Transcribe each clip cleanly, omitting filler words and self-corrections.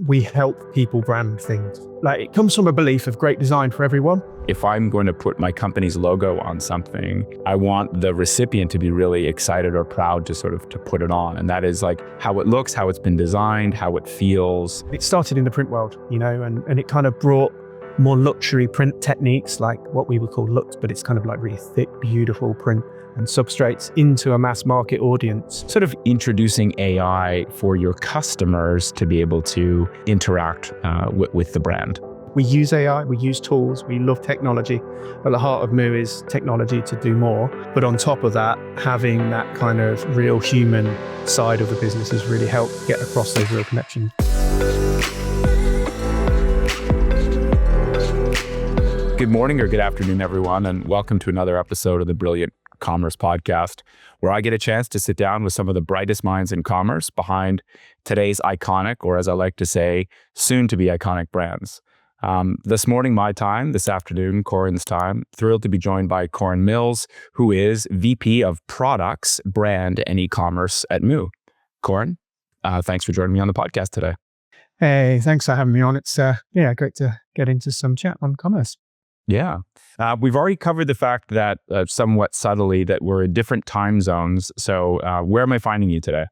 we help people brand things. Like, it comes from a belief of great design for everyone. If I'm going to put my company's logo on something, I want the recipient to be really excited or proud to put it on. And that is like how it looks, how it's been designed, how it feels. It started in the print world, and it kind of brought more luxury print techniques, like what we would call lux, but it's kind of like really thick, beautiful print and substrates into a mass market audience. Sort of introducing AI for your customers to be able to interact with the brand. We use AI, we use tools, we love technology. At the heart of MOO is technology to do more. But on top of that, having that kind of real human side of the business has really helped get across those real connections. Good morning or good afternoon, everyone, and welcome to another episode of the Brilliant Commerce Podcast, where I get a chance to sit down with some of the brightest minds in commerce behind today's iconic, or as I like to say, soon to be iconic brands. This morning, my time, this afternoon, Corin's time, thrilled to be joined by Corin Mills, who is VP of Products, Brand, and E-commerce at MOO. Corin, thanks for joining me on the podcast today. Hey, thanks for having me on. It's great to get into some chat on commerce. Yeah. We've already covered the fact that somewhat subtly that we're in different time zones. So where am I finding you today?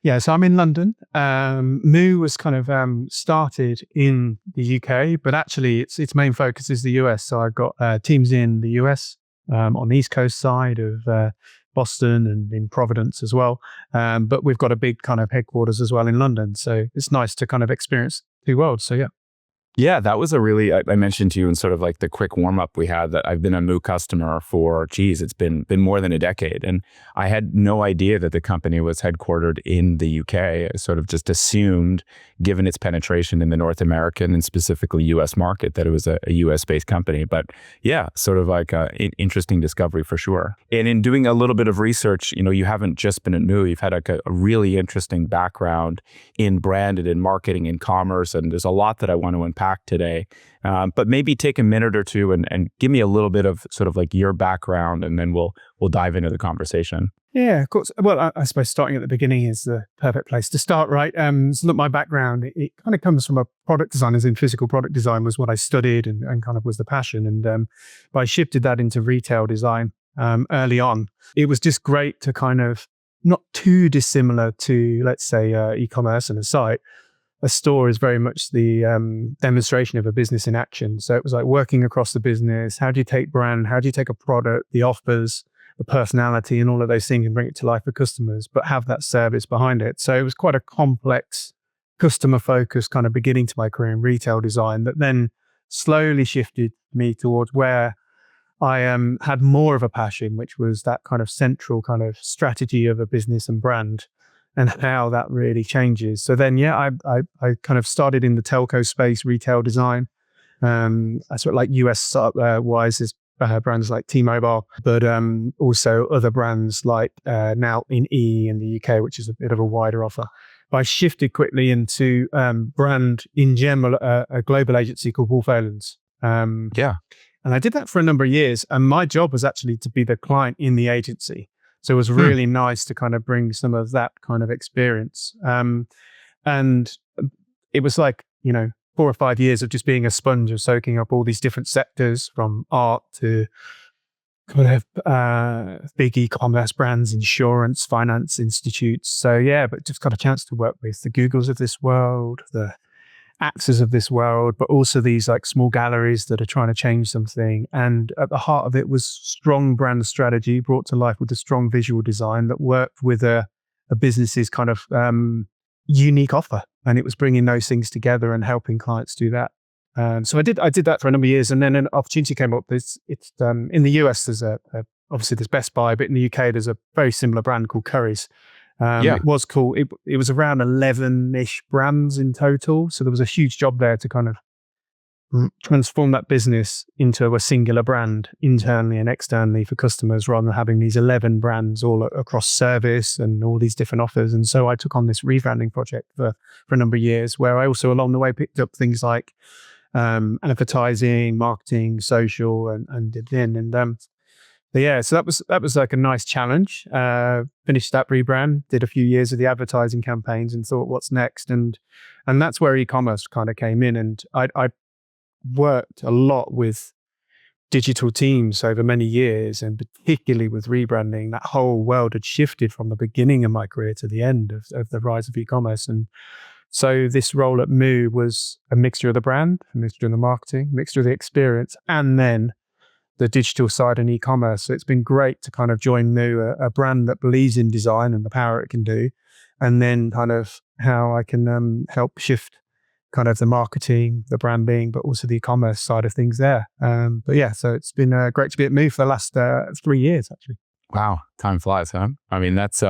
Yeah, so I'm in London. MOO was kind of started in the UK, but actually its main focus is the US. So I've got teams in the US on the East Coast side of Boston and in Providence as well. But we've got a big kind of headquarters as well in London. So it's nice to kind of experience two worlds. So yeah. Yeah, that was I mentioned to you in sort of like the quick warm up we had that I've been a MOO customer for, it's been more than a decade. And I had no idea that the company was headquartered in the UK. I sort of just assumed, given its penetration in the North American and specifically US market, that it was a US based company. But yeah, sort of like an interesting discovery for sure. And in doing a little bit of research, you haven't just been at MOO, you've had a really interesting background in brand and in marketing and commerce. And there's a lot that I want to unpack today, but maybe take a minute or two and give me a little bit of sort of like your background, and then we'll dive into the conversation. Yeah, of course. Well, I suppose starting at the beginning is the perfect place to start, right? So look, my background, it kind of comes from a product design, as in physical product design was what I studied and kind of was the passion. And but I shifted that into retail design early on. It was just great to kind of, not too dissimilar to, let's say, e-commerce and a site. A store is very much the demonstration of a business in action. So it was like working across the business. How do you take brand? How do you take a product, the offers, the personality, and all of those things and bring it to life for customers, but have that service behind it? So it was quite a complex, customer-focused kind of beginning to my career in retail design that then slowly shifted me towards where I had more of a passion, which was that kind of central kind of strategy of a business and brand, and how that really changes. So then, I kind of started in the telco space, retail design. I sort of like US wise is brands like T-Mobile, but also other brands like now in in the UK, which is a bit of a wider offer. But I shifted quickly into brand in general, a global agency called Wolff Olins. And I did that for a number of years. And my job was actually to be the client in the agency. So it was really nice to kind of bring some of that kind of experience. And it was like, 4 or 5 years of just being a sponge of soaking up all these different sectors, from art to kind of big e-commerce brands, insurance, finance institutes. So yeah, but just got a chance to work with the Googles of this world, the Axes of this world, but also these like small galleries that are trying to change something. And at the heart of it was strong brand strategy brought to life with a strong visual design that worked with a business's kind of unique offer. And it was bringing those things together and helping clients do that. So I did that for a number of years, and then an opportunity came up. It's in the US, there's obviously there's Best Buy, but in the UK there's a very similar brand called Curries. It was cool. It was around 11-ish brands in total. So there was a huge job there to kind of transform that business into a singular brand internally and externally for customers, rather than having these 11 brands all across service and all these different offers. And so I took on this rebranding project for a number of years, where I also along the way picked up things like advertising, marketing, social, and did then. And yeah, so that was like a nice challenge. Finished that rebrand, did a few years of the advertising campaigns, and thought, what's next? And that's where e-commerce kind of came in. And I worked a lot with digital teams over many years, and particularly with rebranding. That whole world had shifted from the beginning of my career to the end of the rise of e-commerce. And so this role at MOO was a mixture of the brand, a mixture of the marketing, a mixture of the experience, and then the digital side and e-commerce. So it's been great to kind of join MOO, a brand that believes in design and the power it can do, and then kind of how I can help shift kind of the marketing, the branding, but also the e-commerce side of things there. But yeah, so it's been great to be at MOO for the last 3 years, actually. Wow, time flies, huh? I mean, that's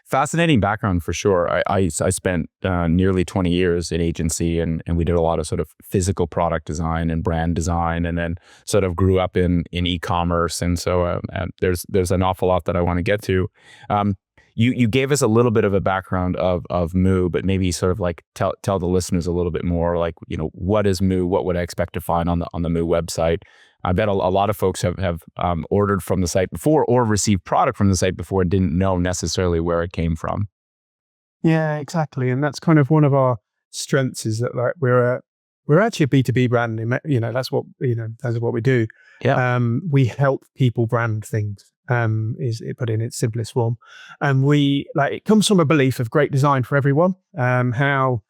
fascinating background for sure. I spent nearly 20 years in agency, and we did a lot of sort of physical product design and brand design, and then sort of grew up in e-commerce. And so there's an awful lot that I want to get to. You gave us a little bit of a background of MOO, but maybe sort of like tell the listeners a little bit more, like, what is MOO? What would I expect to find on the MOO website? I bet a lot of folks have ordered from the site before or received product from the site before and didn't know necessarily where it came from. Yeah, exactly. And that's kind of one of our strengths, is that like we're actually a B2B brand. That's what we do. Yeah. We help people brand things. Is it put in its simplest form, and it comes from a belief of great design for everyone. How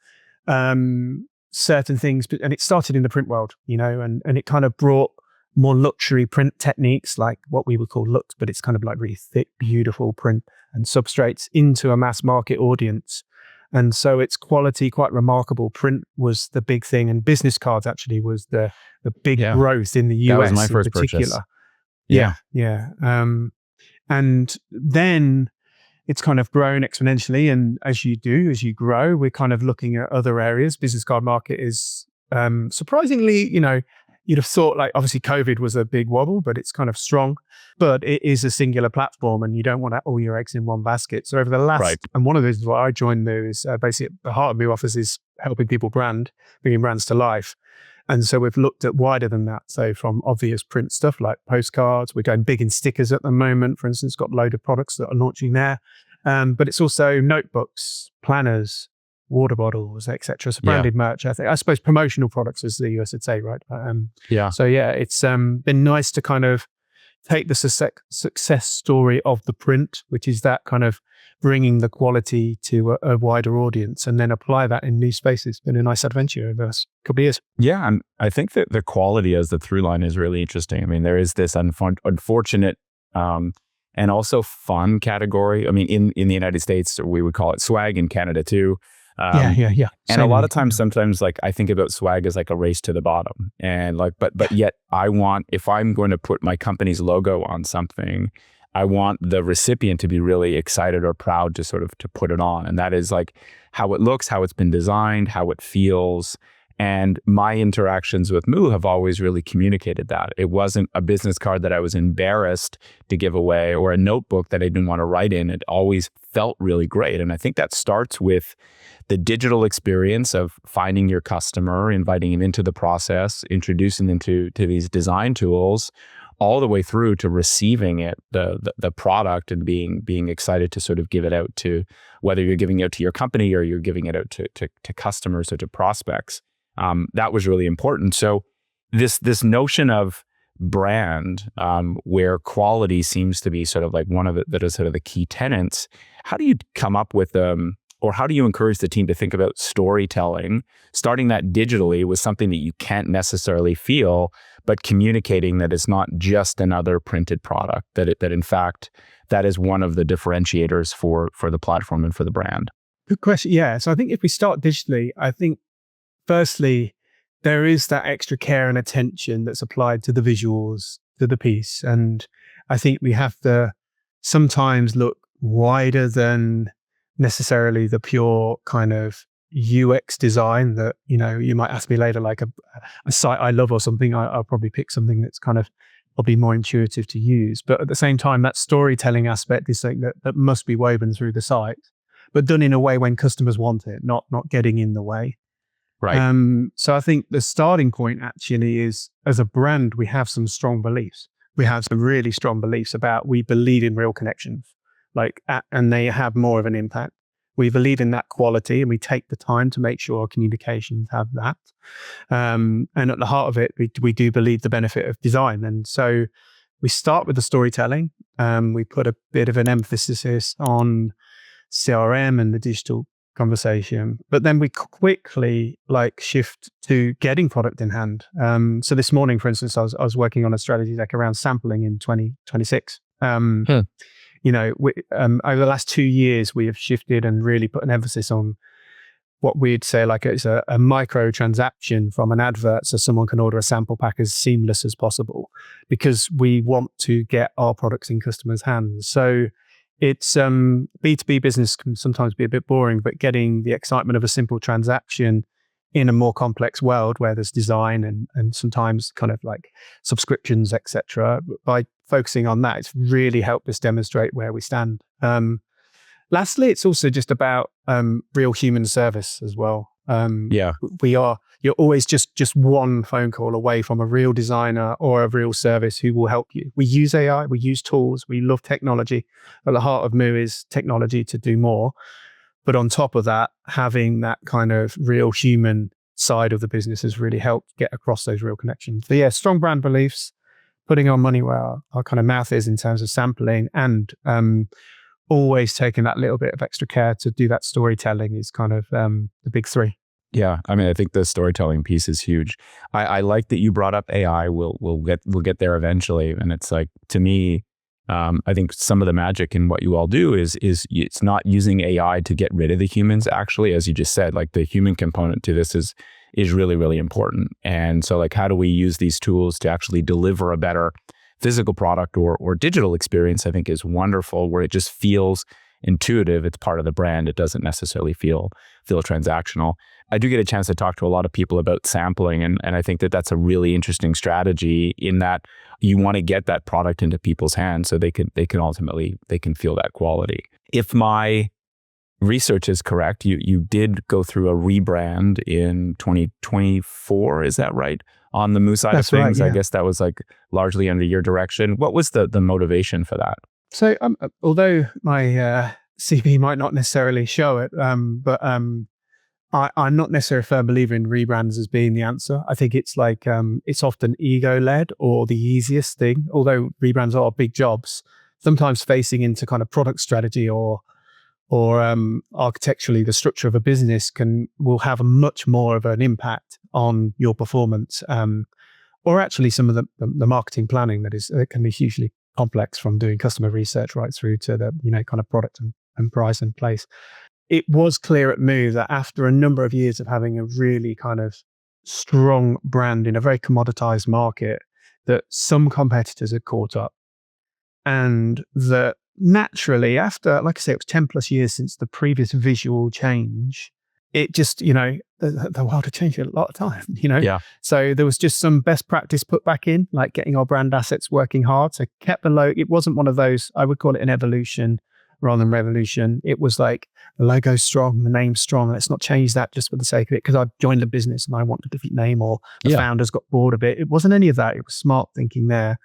certain things, and it started in the print world, and it kind of brought more luxury print techniques, like what we would call lux, but it's kind of like really thick, beautiful print and substrates into a mass market audience. And so its quality, quite remarkable. Print was the big thing, and business cards actually was the big growth in the US. That was my first in particular. Purchase. Yeah. And then it's kind of grown exponentially. And as you grow, we're kind of looking at other areas. Business card market is surprisingly, you'd have thought, like, obviously COVID was a big wobble, but it's kind of strong. But it is a singular platform, and you don't want all your eggs in one basket. So over the last, and one of the reasons why I joined MOO is basically at the heart of MOO office is helping people brand, bringing brands to life. And so we've looked at wider than that. So from obvious print stuff like postcards, we're going big in stickers at the moment, for instance, got a load of products that are launching there. But it's also notebooks, planners, water bottles, etc. So branded merch, I suppose promotional products, as the US would say, right? So yeah, it's been nice to kind of take the success story of the print, which is that kind of bringing the quality to a wider audience, and then apply that in new spaces. It's been a nice adventure over the last couple of years. Yeah, and I think that the quality as the through line is really interesting. I mean, there is this unfortunate and also fun category. I mean, in the United States, we would call it swag, in Canada too. Yeah. And a lot of times, sometimes, like, I think about swag as like a race to the bottom, and like, but yet I want, if I'm going to put my company's logo on something, I want the recipient to be really excited or proud to put it on. And that is like how it looks, how it's been designed, how it feels. And my interactions with MOO have always really communicated that. It wasn't a business card that I was embarrassed to give away, or a notebook that I didn't want to write in. It always felt really great. And I think that starts with the digital experience of finding your customer, inviting them into the process, introducing them to these design tools, all the way through to receiving it, the product, and being excited to sort of give it out to, whether you're giving it out to your company or you're giving it out to customers or to prospects. That was really important. So this notion of brand, where quality seems to be sort of like one of that is sort of the key tenets. How do you come up with or how do you encourage the team to think about storytelling, starting that digitally with something that you can't necessarily feel, but communicating that it's not just another printed product, that in fact that is one of the differentiators for the platform and for the brand? Good question. Yeah. So I think if we start digitally, I think firstly, there is that extra care and attention that's applied to the visuals, to the piece. And I think we have to sometimes look wider than necessarily the pure kind of UX design that, you might ask me later, like a site I love or something. I'll probably pick something that's kind of probably more intuitive to use. But at the same time, that storytelling aspect is something that must be woven through the site, but done in a way when customers want it, not getting in the way. Right. So I think the starting point actually is, as a brand, we have some strong beliefs. we have some really strong beliefs about, we believe in real connections, and they have more of an impact. We believe in that quality, and we take the time to make sure our communications have that. And at the heart of it, we do believe the benefit of design. And so we start with the storytelling. We put a bit of an emphasis on CRM and the digital conversation, but then we quickly shift to getting product in hand. So this morning, for instance, I was working on a strategy deck around sampling in 2026. Over the last 2 years, we have shifted and really put an emphasis on what we'd say it's a micro transaction from an advert, so someone can order a sample pack as seamless as possible, because we want to get our products in customers' hands. So it's B2B business can sometimes be a bit boring, but getting the excitement of a simple transaction in a more complex world where there's design and sometimes kind of subscriptions, etc. By focusing on that, it's really helped us demonstrate where we stand. Lastly, it's also just about real human service as well. You're always just one phone call away from a real designer or a real service who will help you. We use AI, we use tools, we love technology. At the heart of MOO is technology to do more. But on top of that, having that kind of real human side of the business has really helped get across those real connections. So yeah, strong brand beliefs, putting our money where our kind of mouth is in terms of sampling, and always taking that little bit of extra care to do that storytelling is kind of the big three. Yeah, I mean, I think the storytelling piece is huge. I like that you brought up AI. We'll get there eventually, and it's to me, I think some of the magic in what you all do is it's not using AI to get rid of the humans. Actually, as you just said, the human component to this is really, really important. And so, how do we use these tools to actually deliver a better physical product or digital experience? I think is wonderful, where it just feels intuitive. It's part of the brand. It doesn't necessarily feel transactional. I do get a chance to talk to a lot of people about sampling, and I think that that's a really interesting strategy, in that you want to get that product into people's hands so they can ultimately feel that quality. If my research is correct, you did go through a rebrand in 2024, is that right? On the MOO side of things, right, yeah. I guess that was largely under your direction. What was the motivation for that? So although my CV might not necessarily show it, but I'm not necessarily a firm believer in rebrands as being the answer. I think it's it's often ego-led or the easiest thing. Although rebrands are big jobs, sometimes facing into kind of product strategy or architecturally the structure of a business will have much more of an impact on your performance, or actually some of the marketing planning that can be hugely complex, from doing customer research right through to the kind of product and price and place. It was clear at MOO that after a number of years of having a really kind of strong brand in a very commoditized market, that some competitors had caught up, and that naturally, after, like I say, it was 10 plus years since the previous visual change, it just, the world had changed a lot of time, Yeah. So there was just some best practice put back in, getting our brand assets working hard. So kept the logo. It wasn't one of those, I would call it an evolution rather than revolution. It was the logo's strong, the name's strong. Let's not change that just for the sake of it, because I joined the business and I want a different name, or the founders got bored of it. It wasn't any of that. It was smart thinking there.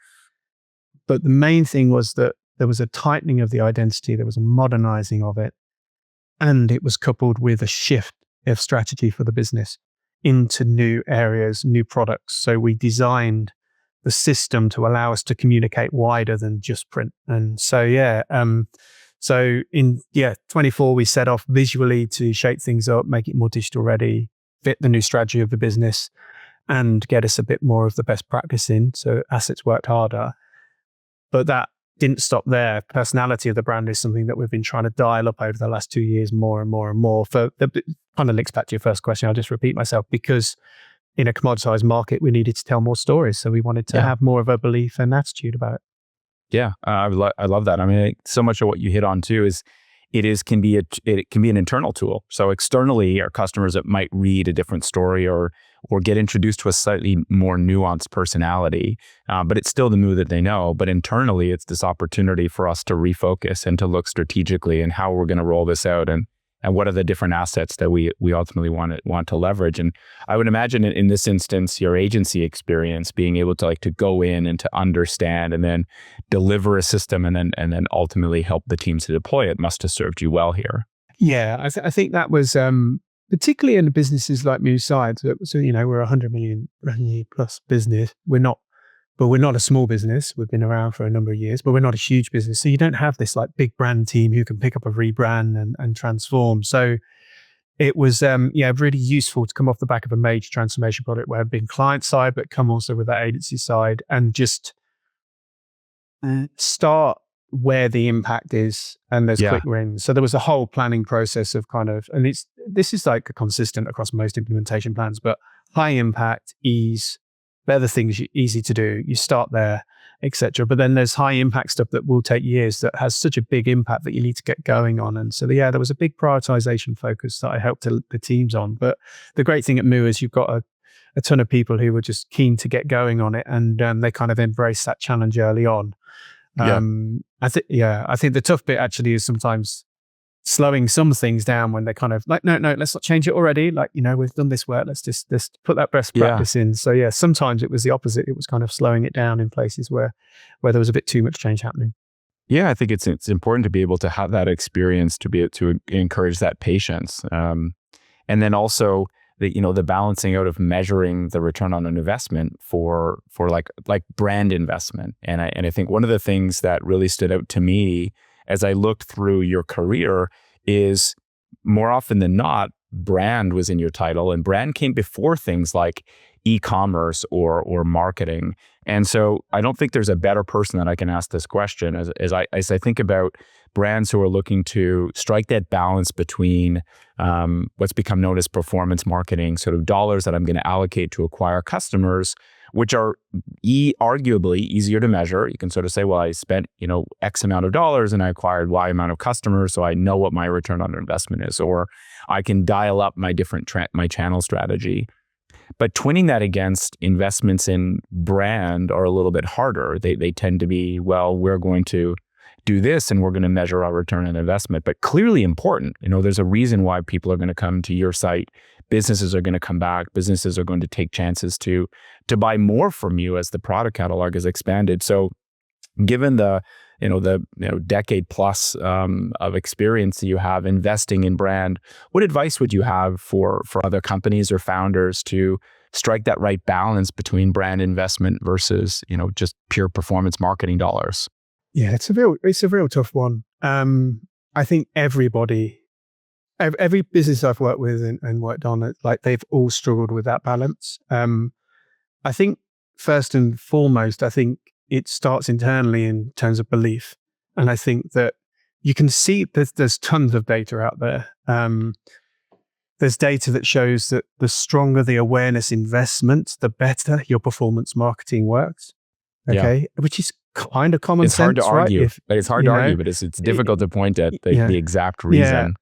But the main thing was that there was a tightening of the identity. There was a modernizing of it. And it was coupled with a shift of strategy for the business into new areas, new products. So we designed the system to allow us to communicate wider than just print. And so, so in 24, we set off visually to shape things up, make it more digital ready, fit the new strategy of the business, and get us a bit more of the best practice in. So assets worked harder. But that didn't stop there. Personality of the brand is something that we've been trying to dial up over the last 2 years more and more and more. Kind of links back to your first question. I'll just repeat myself, because in a commoditized market, we needed to tell more stories. So we wanted to have more of a belief and attitude about it. Yeah, I love that. I mean, so much of what you hit on too is it can be an internal tool. So externally, our customers that might read a different story or get introduced to a slightly more nuanced personality, but it's still the MOO that they know. But internally, it's this opportunity for us to refocus and to look strategically and how we're going to roll this out and and what are the different assets that we ultimately want to leverage. And I would imagine in this instance, your agency experience, being able to to go in and to understand and then deliver a system and then ultimately help the teams to deploy it must have served you well here. Yeah, I think that was particularly in the businesses like MOO side. So we're a 100 million revenue plus business. We're not a small business. We've been around for a number of years, but we're not a huge business. So you don't have this big brand team who can pick up a rebrand and transform. So it was really useful to come off the back of a major transformation project where I've been client side, but come also with that agency side and just start where the impact is and there's quick wins. So there was a whole planning process of and this is consistent across most implementation plans, but high impact, ease, they're the things easy to do. You start there, etc. But then there's high impact stuff that will take years that has such a big impact that you need to get going on. And so there was a big prioritization focus that I helped the teams on. But the great thing at MOO is you've got a ton of people who were just keen to get going on it, and they kind of embrace that challenge early on. I think the tough bit actually is sometimes slowing some things down when they're no, let's not change it already. We've done this work. Let's just put that best practice in. So sometimes it was the opposite. It was kind of slowing it down in places where there was a bit too much change happening. Yeah, I think it's important to be able to have that experience to be able to encourage that patience. And then also the balancing out of measuring the return on an investment for like brand investment. And I think one of the things that really stood out to me as I looked through your career is more often than not, brand was in your title, and brand came before things like e-commerce or marketing. And so I don't think there's a better person that I can ask this question as I think about brands who are looking to strike that balance between what's become known as performance marketing, sort of dollars that I'm going to allocate to acquire customers, which are arguably easier to measure. You can sort of say, well, I spent, X amount of dollars and I acquired Y amount of customers, so I know what my return on investment is, or I can dial up my my channel strategy. But twinning that against investments in brand are a little bit harder. They tend to be, well, we're going to do this and we're going to measure our return on investment, but clearly important. There's a reason why people are going to come to your site. Businesses are going to come back. Businesses are going to take chances to buy more from you as the product catalog is expanded. So given the decade plus of experience that you have investing in brand, what advice would you have for other companies or founders to strike that right balance between brand investment versus just pure performance marketing dollars? Yeah, it's a real tough one. I think every business I've worked with and worked on, they've all struggled with that balance. I think first and foremost, it starts internally in terms of belief. And I think that you can see there's tons of data out there. There's data that shows that the stronger the awareness investment, the better your performance marketing works. Okay. Which is kind of common sense. It's hard to argue, right? but it's hard to argue, but it's difficult to point at the exact reason.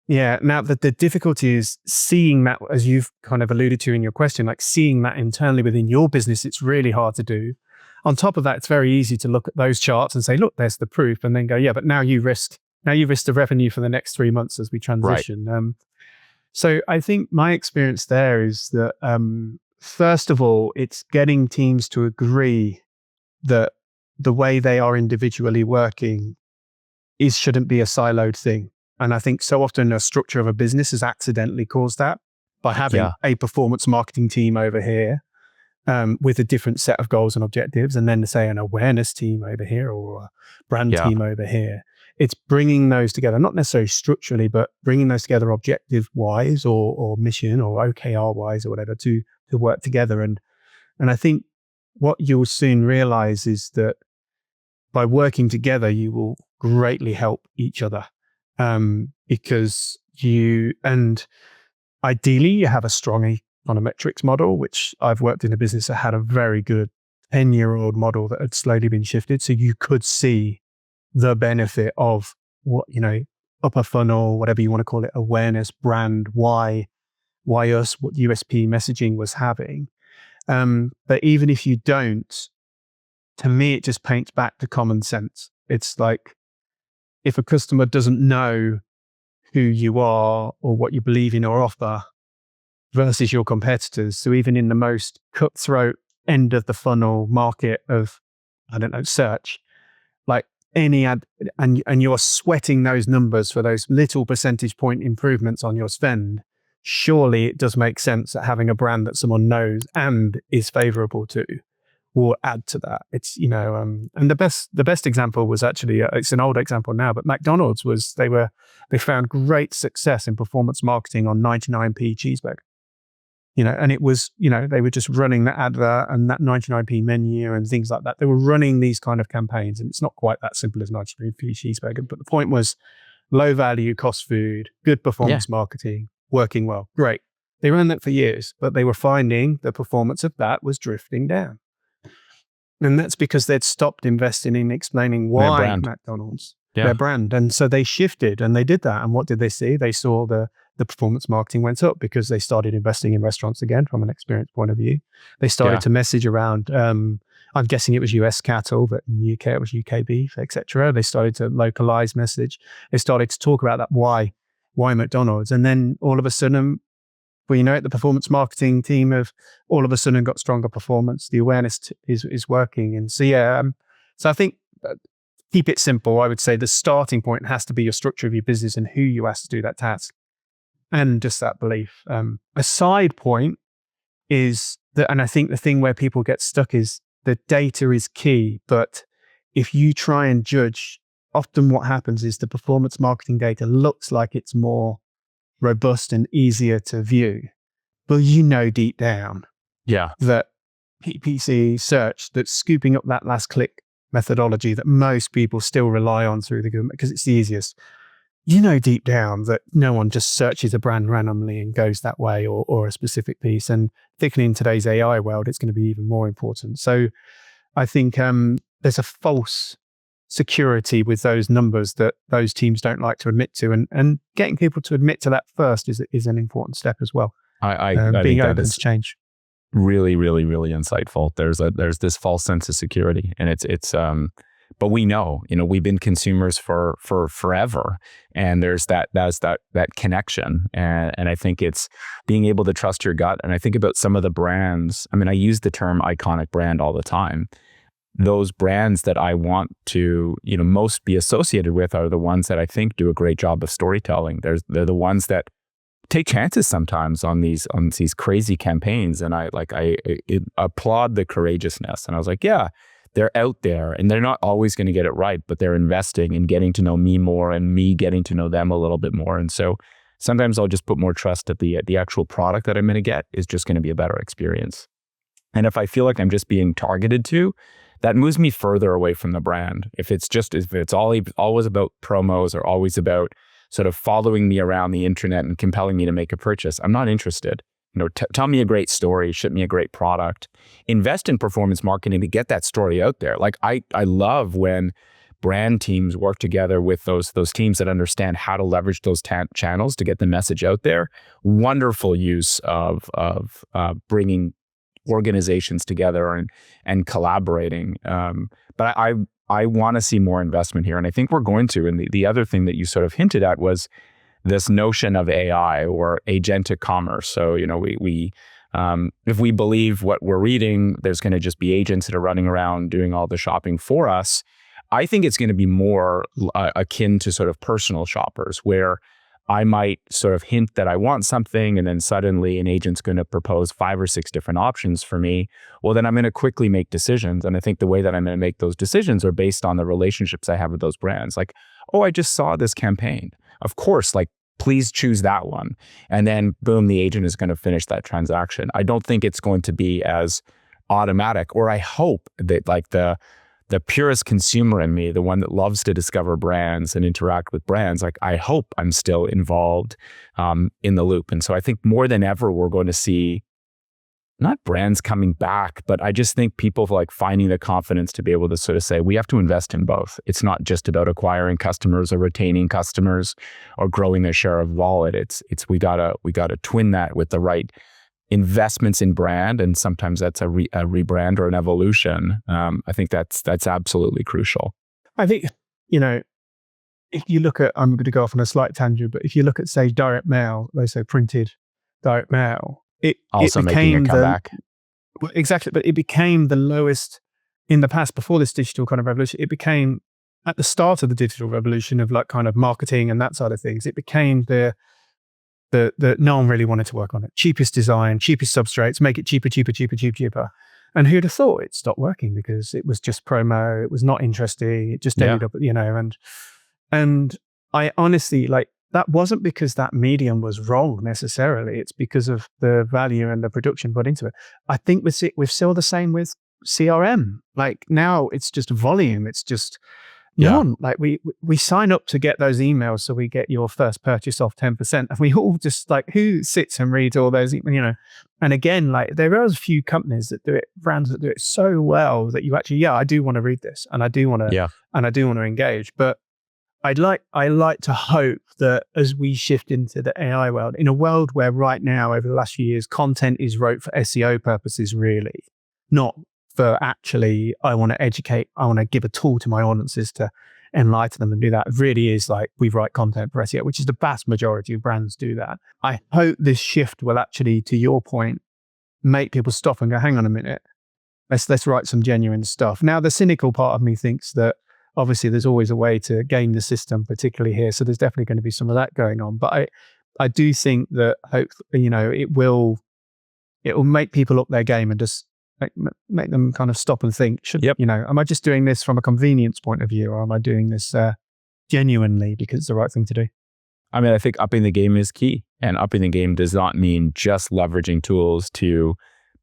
Yeah. Now the difficulty is seeing that, as you've kind of alluded to in your question, seeing that internally within your business, it's really hard to do. On top of that, it's very easy to look at those charts and say, look, there's the proof, and then go, yeah, but now you risk the revenue for the next 3 months as we transition. Right. So I think my experience there is that, first of all, it's getting teams to agree that the way they are individually working shouldn't be a siloed thing. And I think so often a structure of a business has accidentally caused that by having a performance marketing team over here with a different set of goals and objectives, and then say an awareness team over here or a brand team over here. It's bringing those together, not necessarily structurally, but bringing those together objective-wise or mission or OKR-wise or whatever to work together. And I think what you'll soon realize is that by working together, you will greatly help each other because ideally you have a strong econometrics model, which I've worked in a business that had a very good 10-year-old model that had slowly been shifted. So you could see the benefit of what, upper funnel, whatever you want to call it, awareness, brand, why us, what USP messaging was having. But even if you don't, to me, it just paints back to common sense. It's like if a customer doesn't know who you are or what you believe in or offer versus your competitors. So even in the most cutthroat end of the funnel market of, I don't know, search, like any ad, and you're sweating those numbers for those little percentage point improvements on your spend, surely it does make sense that having a brand that someone knows and is favorable to will add to that. It's, and the best example was actually, it's an old example now, but McDonald's was, they found great success in performance marketing on 99p cheeseburger. And it was, they were just running that advert and that 99p menu and things like that. They were running these kind of campaigns, and it's not quite that simple as 99p cheeseburger. But the point was low value, cost food, good performance marketing, working well. Great. They ran that for years, but they were finding the performance of that was drifting down. And that's because they'd stopped investing in explaining why McDonald's, their brand. And so they shifted and they did that. And what did they see? They saw the performance marketing went up because they started investing in restaurants again from an experience point of view. They started to message around, I'm guessing it was US cattle, but in the UK it was UK beef, etc. They started to localize message. They started to talk about that why McDonald's. And then all of a sudden, the performance marketing team have all of a sudden got stronger performance. The awareness is working. And so, so I think keep it simple. I would say the starting point has to be your structure of your business and who you ask to do that task. And just that belief. A side point is that, and I think the thing where people get stuck is the data is key, but if you try and judge, often what happens is the performance marketing data looks like it's more robust and easier to view. But deep down that PPC search, that's scooping up that last click methodology that most people still rely on through the government because it's the easiest. Deep down that no one just searches a brand randomly and goes that way or a specific piece. And particularly in today's AI world, it's going to be even more important. So I think there's a false security with those numbers that those teams don't like to admit to. And getting people to admit to that first is an important step as well. I being think open to change. Really, really, really insightful. There's this false sense of security, and it's but we know, we've been consumers for forever, and there's that connection, and I think it's being able to trust your gut. And I think about some of the brands. I mean, I use the term iconic brand all the time. Those brands that I want to, most be associated with are the ones that I think do a great job of storytelling. They're the ones that take chances sometimes on these crazy campaigns, and I applaud the courageousness. And I was like, yeah. They're out there and they're not always going to get it right, but they're investing in getting to know me more and me getting to know them a little bit more. And so sometimes I'll just put more trust that the actual product that I'm going to get is just going to be a better experience. And if I feel like I'm just being targeted to, that moves me further away from the brand. If it's always about promos or always about sort of following me around the internet and compelling me to make a purchase, I'm not interested. Tell me a great story, ship me a great product, invest in performance marketing to get that story out there. Like I love when brand teams work together with those teams that understand how to leverage those channels to get the message out there. Wonderful use of bringing organizations together and collaborating. But I want to see more investment here, and I think we're going to. And the other thing that you sort of hinted at was this notion of AI or agentic commerce. So, we if we believe what we're reading, there's going to just be agents that are running around doing all the shopping for us. I think it's going to be more akin to sort of personal shoppers, where I might sort of hint that I want something, and then suddenly an agent's going to propose 5 or 6 different options for me. Well, then I'm going to quickly make decisions. And I think the way that I'm going to make those decisions are based on the relationships I have with those brands. Like, oh, I just saw this campaign. Of course, please choose that one. And then boom, the agent is going to finish that transaction. I don't think it's going to be as automatic, or I hope that the purest consumer in me, the one that loves to discover brands and interact with brands, I hope I'm still involved in the loop. And so I think more than ever, we're going to see not brands coming back, but I just think people finding the confidence to be able to sort of say, we have to invest in both. It's not just about acquiring customers or retaining customers or growing their share of wallet. It's we gotta twin that with the right investments in brand, and sometimes that's a rebrand or an evolution. I think that's absolutely crucial. I think if you look at, I'm going to go off on a slight tangent, but if you look at, say, direct mail, they say printed direct mail, it Also making a became comeback. well, exactly, but it became the lowest in the past before this digital kind of revolution. It became at the start of the digital revolution of like kind of marketing and that side of things. It became the no one really wanted to work on it. Cheapest design, cheapest substrates, make it cheaper. And who'd have thought it stopped working because it was just promo. It was not interesting. It just ended up, and I honestly, like, that wasn't because that medium was wrong necessarily. It's because of the value and the production put into it. I think we're still the same with CRM. Like now it's just volume. It's just none. Like we sign up to get those emails so we get your first purchase off 10%. And we all just like, who sits and reads all those, and again, like there are a few companies that do it, brands that do it so well that you actually, I do want to read this and I do want to, and I do want to engage. But I like to hope that as we shift into the AI world, in a world where right now, over the last few years, content is wrote for SEO purposes, really, not for actually, I want to educate, I want to give a tool to my audiences to enlighten them and do that. It really is like we write content for SEO, which is the vast majority of brands do that. I hope this shift will actually, to your point, make people stop and go, hang on a minute, let's write some genuine stuff. Now, the cynical part of me thinks that obviously there's always a way to game the system, particularly here. So there's definitely going to be some of that going on. But I do think that it will make people up their game and just make them kind of stop and think, am I just doing this from a convenience point of view, or am I doing this genuinely because it's the right thing to do? I mean, I think upping the game is key, and upping the game does not mean just leveraging tools to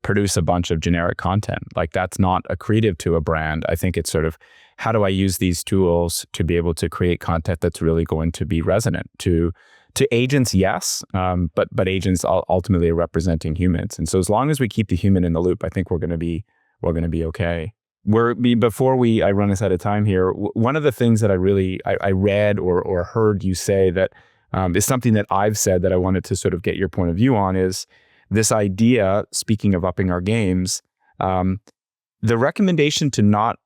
produce a bunch of generic content. Like that's not accretive to a brand. I think it's sort of, how do I use these tools to be able to create content that's really going to be resonant to agents? Yes, but agents ultimately are representing humans, and so as long as we keep the human in the loop, I think we're going to be okay. Before I run us out of time here, one of the things that I read or heard you say that is something that I've said that I wanted to sort of get your point of view on is this idea, speaking of upping our games, the recommendation to not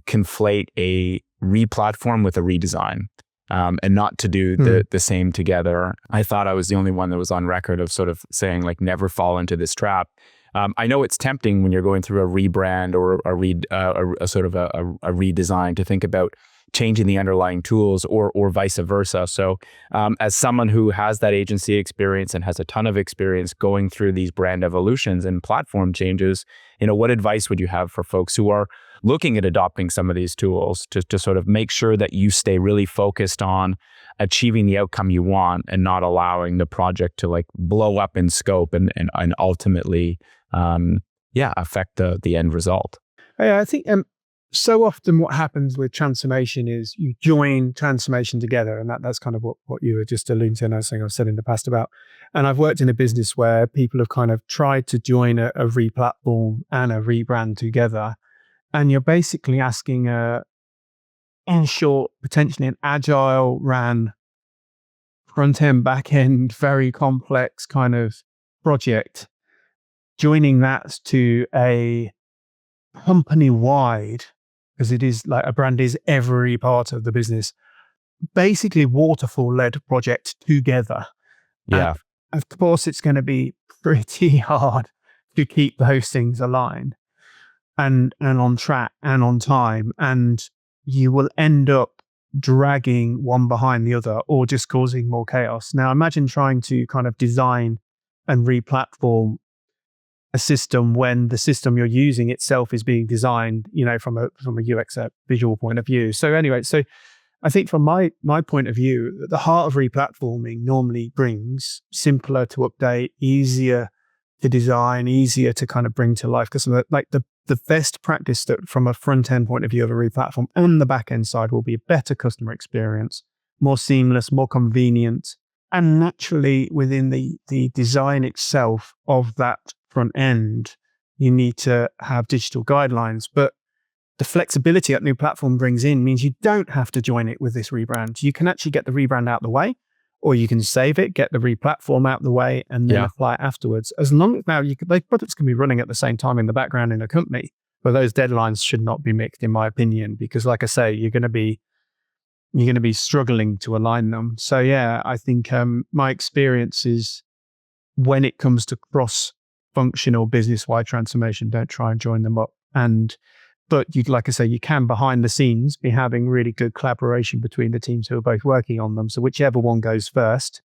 conflate a replatform with a redesign, and not to do the same together. I thought I was the only one that was on record of sort of saying like, never fall into this trap. I know it's tempting when you're going through a rebrand or a sort of a redesign to think about changing the underlying tools or vice versa. So as someone who has that agency experience and has a ton of experience going through these brand evolutions and platform changes, what advice would you have for folks who are looking at adopting some of these tools to sort of make sure that you stay really focused on achieving the outcome you want and not allowing the project to like blow up in scope and ultimately affect the end result? Yeah, I think so often what happens with transformation is you join transformation together, and that's kind of what you were just alluding to, and I was saying I've said in the past about. And I've worked in a business where people have kind of tried to join a replatform and a rebrand together, and you're basically asking in short, potentially an agile ran front end, back end, very complex kind of project, joining that to a company wide, because it is like a brand is every part of the business, basically waterfall led project together. Yeah. And of course, it's going to be pretty hard to keep those things aligned and on track and on time. And you will end up dragging one behind the other or just causing more chaos. Now, imagine trying to kind of design and replatform a system when the system you're using itself is being designed, from a UX visual point of view. So anyway, I think from my point of view, the heart of replatforming normally brings simpler to update, easier to design, easier to kind of bring to life. Because like the best practice that from a front end point of view of a replatform and the back end side will be a better customer experience, more seamless, more convenient, and naturally within the design itself of that front end, you need to have digital guidelines. But the flexibility that new platform brings in means you don't have to join it with this rebrand. You can actually get the rebrand out the way, or you can save it, get the replatform out the way, and then apply it afterwards. As long as now those products can be running at the same time in the background in a company, but those deadlines should not be mixed, in my opinion, because like I say, you're going to be you're going to be struggling to align them. So yeah, I think my experience is when it comes to cross-functional business-wide transformation, don't try and join them up. But you'd, like I say, you can behind the scenes be having really good collaboration between the teams who are both working on them. So whichever one goes first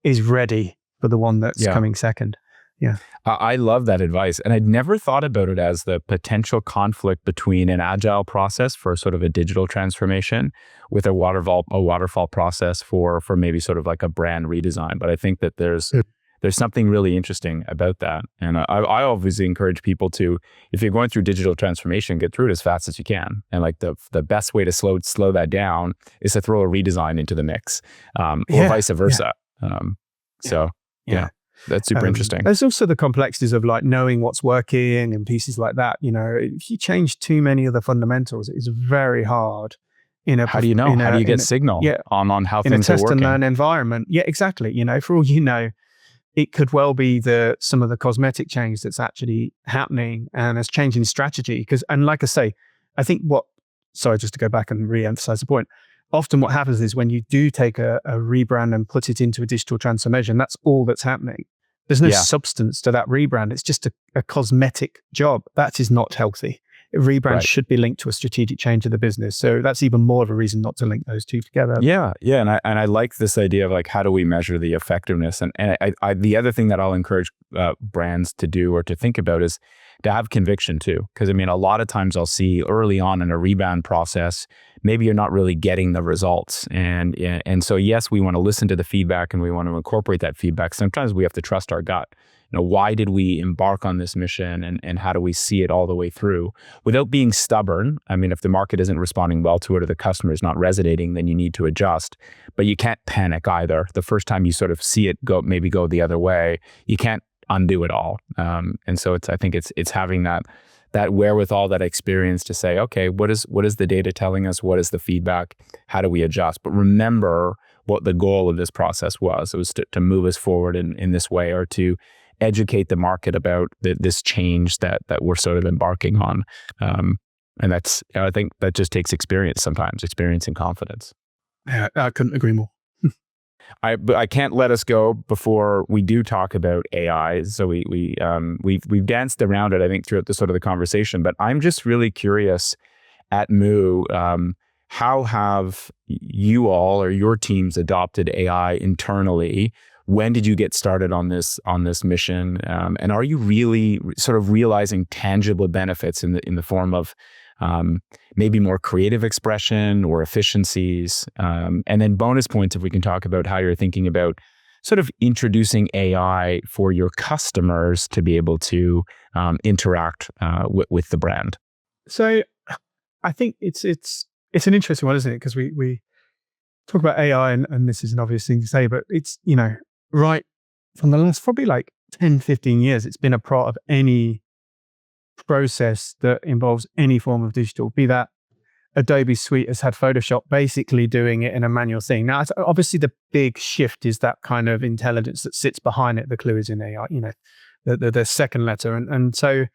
is ready for the one that's coming second. Yeah. I love that advice. And I'd never thought about it as the potential conflict between an agile process for sort of a digital transformation with a waterfall process for maybe sort of like a brand redesign. But I think that there's something really interesting about that. And I obviously encourage people to, if you're going through digital transformation, get through it as fast as you can. And like the best way to slow that down is to throw a redesign into the mix, or vice versa. So that's super interesting. There's also the complexities of like knowing what's working and pieces like that. You know, if you change too many of the fundamentals, it's very hard. How do you know? How do you get signal on how things are working? In a test and learn environment. Yeah, exactly. You know, for all you know, it could well be some of the cosmetic change that's actually happening and it's changing strategy. And like I say, I think just to go back and re-emphasize the point, often what happens is when you do take a rebrand and put it into a digital transformation, that's all that's happening. There's no substance to that rebrand. It's just a cosmetic job. That is not healthy. A rebrand should be linked to a strategic change of the business. So that's even more of a reason not to link those two together. Yeah. And I like this idea of like, how do we measure the effectiveness? And I the other thing that I'll encourage brands to do or to think about is to have conviction too. Because I mean, a lot of times I'll see early on in a rebrand process, maybe you're not really getting the results. And so yes, we want to listen to the feedback and we want to incorporate that feedback. Sometimes we have to trust our gut. You know, why did we embark on this mission and how do we see it all the way through without being stubborn? I mean, if the market isn't responding well to it or the customer is not resonating, then you need to adjust, but you can't panic either. The first time you sort of see it go the other way, you can't undo it all. And so I think it's having that wherewithal, that experience to say, okay, what is the data telling us? What is the feedback? How do we adjust? But remember what the goal of this process was. It was to move us forward in this way, or to educate the market about this change that we're sort of embarking on. And that's, I think that just takes experience sometimes, experience and confidence. Yeah, I couldn't agree more. But I can't let us go before we do talk about AI. So we've danced around it, I think, throughout the sort of the conversation. But I'm just really curious at MOO, how have you all or your teams adopted AI internally? When did you get started on this mission? And are you really sort of realizing tangible benefits in the form of maybe more creative expression or efficiencies? And then bonus points if we can talk about how you're thinking about sort of introducing AI for your customers to be able to interact with the brand. So I think it's an interesting one, isn't it? Because we talk about AI and this is an obvious thing to say, but it's, you know, right from the last probably like 10, 15 years, it's been a part of any process that involves any form of digital, be that Adobe Suite has had Photoshop basically doing it in a manual thing. Now, obviously the big shift is that kind of intelligence that sits behind it. The clue is in AI, you know, the second letter. And so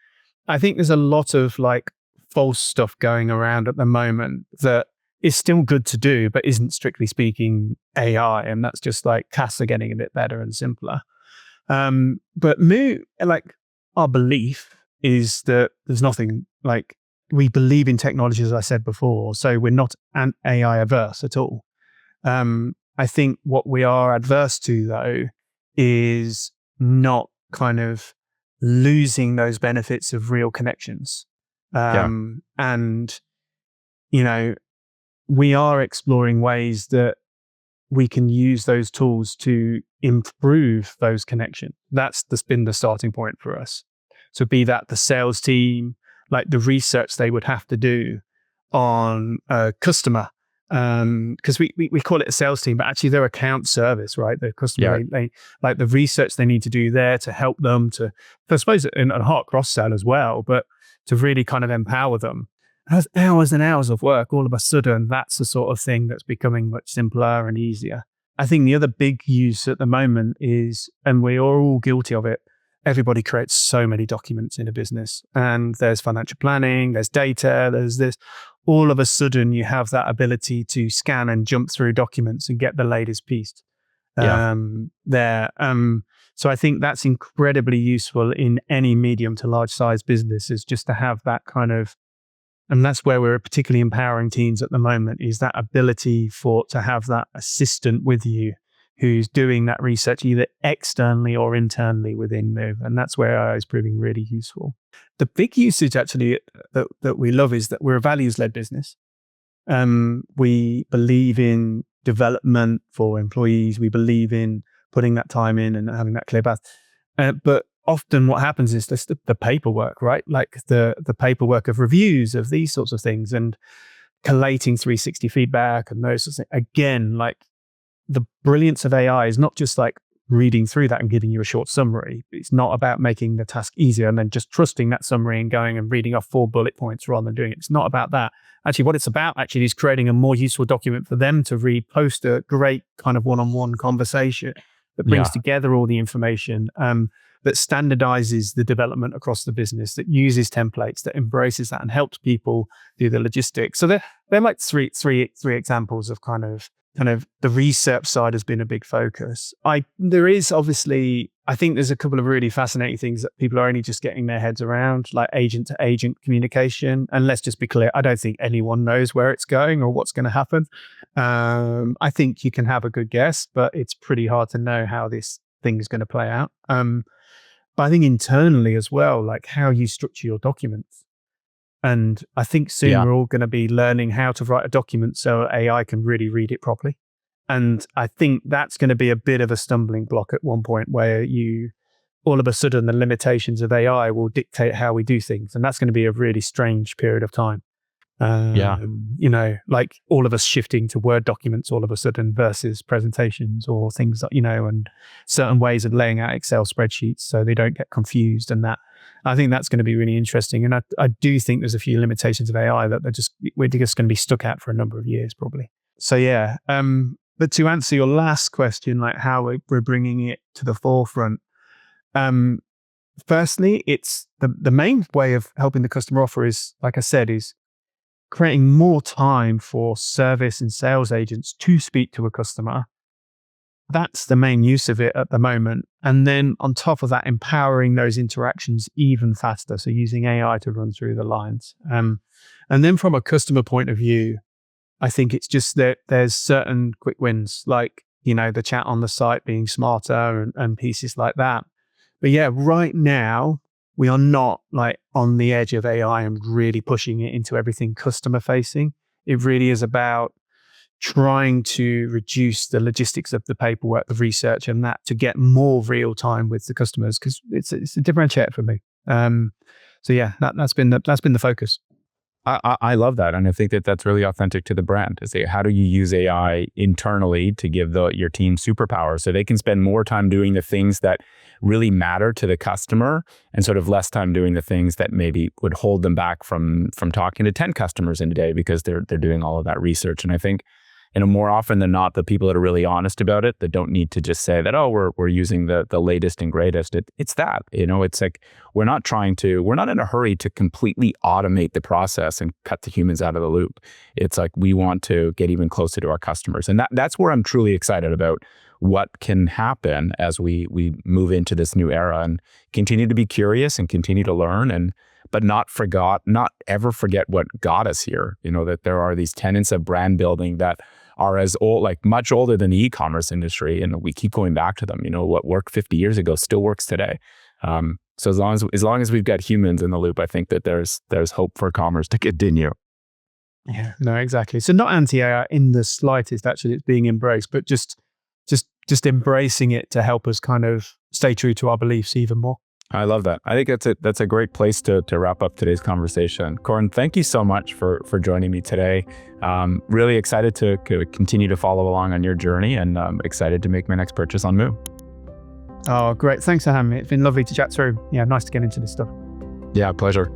I think there's a lot of like false stuff going around at the moment that is still good to do, but isn't strictly speaking AI. And that's just like tasks are getting a bit better and simpler. But MOO, like our belief is that there's nothing like, we believe in technology, as I said before. So we're not an AI averse at all. I think what we are adverse to though, is not kind of losing those benefits of real connections. And, you know, we are exploring ways that we can use those tools to improve those connections. That's been the starting point for us. So be that the sales team, like the research they would have to do on a customer, because we call it a sales team, but actually they're account service, right? The customer, they like the research they need to do there to help them to, I suppose, in a hot cross sell as well, but to really kind of empower them. That's hours and hours of work. All of a sudden, that's the sort of thing that's becoming much simpler and easier. I think the other big use at the moment is, and we are all guilty of it, everybody creates so many documents in a business, and there's financial planning, there's data, there's this, all of a sudden you have that ability to scan and jump through documents and get the latest piece there. So I think that's incredibly useful in any medium to large size business, is just to have that kind of, and that's where we're particularly empowering teams at the moment, is that ability to have that assistant with you who's doing that research either externally or internally within MOO. And that's where AI is proving really useful. The big usage actually that we love is that we're a values-led business. We believe in development for employees. We believe in putting that time in and having that clear path. But often what happens is the paperwork, right? Like the paperwork of reviews of these sorts of things and collating 360 feedback and those sorts of things. Again, like the brilliance of AI is not just like reading through that and giving you a short summary. It's not about making the task easier and then just trusting that summary and going and reading off 4 bullet points rather than doing it. It's not about that. Actually, what it's about actually is creating a more useful document for them to read, post a great kind of one-on-one conversation that brings together all the information, that standardizes the development across the business, that uses templates, that embraces that and helps people do the logistics. So they're like three examples of kind of the research side has been a big focus. There is obviously, I think there's a couple of really fascinating things that people are only just getting their heads around, like agent to agent communication. And let's just be clear, I don't think anyone knows where it's going or what's going to happen. I think you can have a good guess, but it's pretty hard to know how this thing is going to play out. But I think internally as well, like how you structure your documents. And I think soon we're all going to be learning how to write a document so AI can really read it properly. And I think that's going to be a bit of a stumbling block at one point, where all of a sudden the limitations of AI will dictate how we do things. And that's going to be a really strange period of time. Like all of us shifting to Word documents all of a sudden versus presentations or things that, and certain ways of laying out Excel spreadsheets so they don't get confused. And that, I think that's going to be really interesting. And I do think there's a few limitations of AI that we're just going to be stuck at for a number of years probably. So yeah. But to answer your last question, like how we're bringing it to the forefront, firstly, it's the main way of helping the customer offer is, like I said, is creating more time for service and sales agents to speak to a customer. That's the main use of it at the moment. And then on top of that, empowering those interactions even faster. So using AI to run through the lines. And then from a customer point of view, I think it's just that there's certain quick wins, like, the chat on the site being smarter and pieces like that. But yeah, right now, we are not like on the edge of AI and really pushing it into everything customer facing. It really is about trying to reduce the logistics of the paperwork, the research, and that to get more real time with the customers, because it's a differentiator for me. So yeah, that's been the focus. I love that. And I think that's really authentic to the brand. Is how do you use AI internally to give your team superpower so they can spend more time doing the things that really matter to the customer and sort of less time doing the things that maybe would hold them back from talking to 10 customers in a day because they're doing all of that research. And I think, more often than not, the people that are really honest about it, that don't need to just say that, oh, we're using the latest and greatest. It's that, it's like, we're not in a hurry to completely automate the process and cut the humans out of the loop. It's like, we want to get even closer to our customers. And that's where I'm truly excited about what can happen as we move into this new era and continue to be curious and continue to learn but not ever forget what got us here. That there are these tenets of brand building that are as old, like much older than the e-commerce industry. And we keep going back to them. What worked 50 years ago still works today. So as long as we've got humans in the loop, I think that there's hope for commerce to continue. Yeah, no, exactly. So not anti-AI in the slightest, actually, it's being embraced, but just embracing it to help us kind of stay true to our beliefs even more. I love that. I think that's a great place to wrap up today's conversation. Corin, thank you so much for joining me today. Really excited to continue to follow along on your journey, and excited to make my next purchase on MOO. Oh, great. Thanks for having me. It's been lovely to chat through. Yeah, nice to get into this stuff. Yeah, pleasure.